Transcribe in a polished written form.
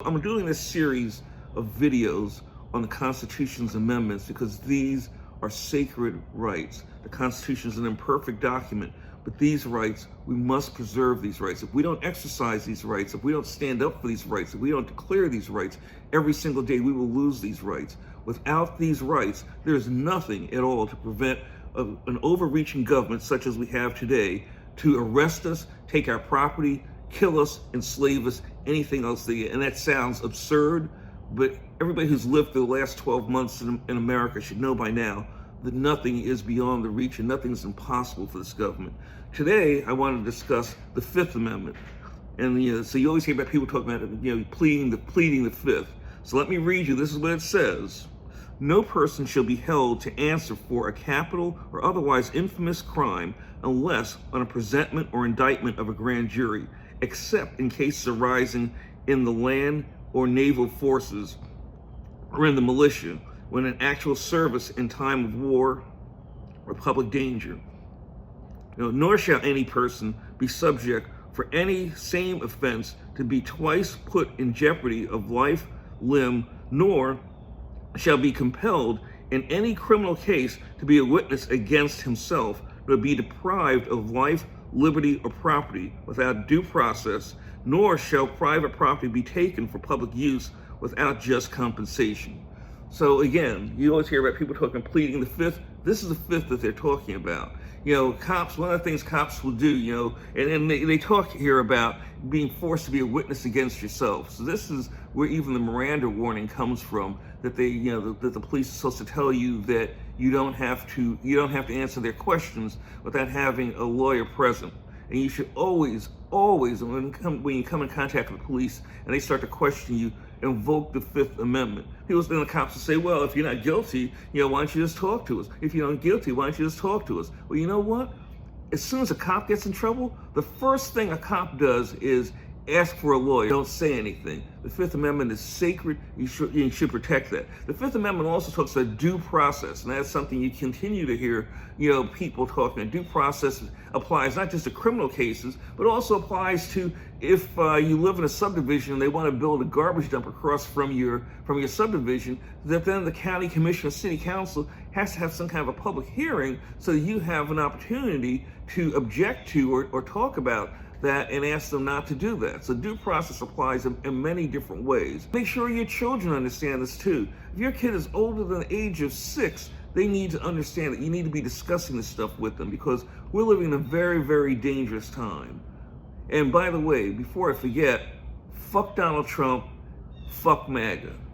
I'm doing this series of videos on the Constitution's amendments because these are sacred rights. The Constitution is an imperfect document, but these rights, we must preserve these rights. If we don't exercise these rights, if we don't stand up for these rights, if we don't declare these rights every single day, we will lose these rights. Without these rights, there is nothing at all to prevent an overreaching government such as we have today to arrest us, take our property, kill us, enslave us, anything else. And that sounds absurd, but everybody who's lived through the last 12 months in America should know by now that nothing is beyond the reach and nothing is impossible for this government. Today, I want to discuss the Fifth Amendment. And so you always hear about people talking about pleading the Fifth. So let me read you. This is what it says. No person shall be held to answer for a capital or otherwise infamous crime unless on a presentment or indictment of a grand jury, except in cases arising in the land or naval forces or in the militia, when in actual service in time of war or public danger. Nor shall any person be subject for any same offense to be twice put in jeopardy of life, limb, nor shall be compelled in any criminal case to be a witness against himself, nor be deprived of life, liberty, or property without due process, nor shall private property be taken for public use without just compensation. So again, you always hear about people talking pleading the Fifth. This is the Fifth that they're talking about. Cops, one of the things cops will do, and they talk here about being forced to be a witness against yourself. So this is where even the Miranda warning comes from, that that the police are supposed to tell you that you don't have to answer their questions without having a lawyer present. And you should always, when you come in contact with the police and they start to question you, invoke the Fifth Amendment. The cops will say, well, if you're not guilty, why don't you just talk to us? If you're not guilty, why don't you just talk to us? Well, you know what? As soon as a cop gets in trouble, the first thing a cop does is ask for a lawyer. Don't say anything. The Fifth Amendment is sacred. You should protect that. The Fifth Amendment also talks about due process, and that's something you continue to hear, people talking about. Due process applies not just to criminal cases, but also applies to if you live in a subdivision and they want to build a garbage dump across from your subdivision, that then the county commission or city council has to have some kind of a public hearing so that you have an opportunity to object to or talk about that and ask them not to do that. So due process applies in many different ways. Make sure your children understand this too. If your kid is older than the age of 6, they need to understand that you need to be discussing this stuff with them because we're living in a very, very dangerous time. And by the way, before I forget, fuck Donald Trump, fuck MAGA.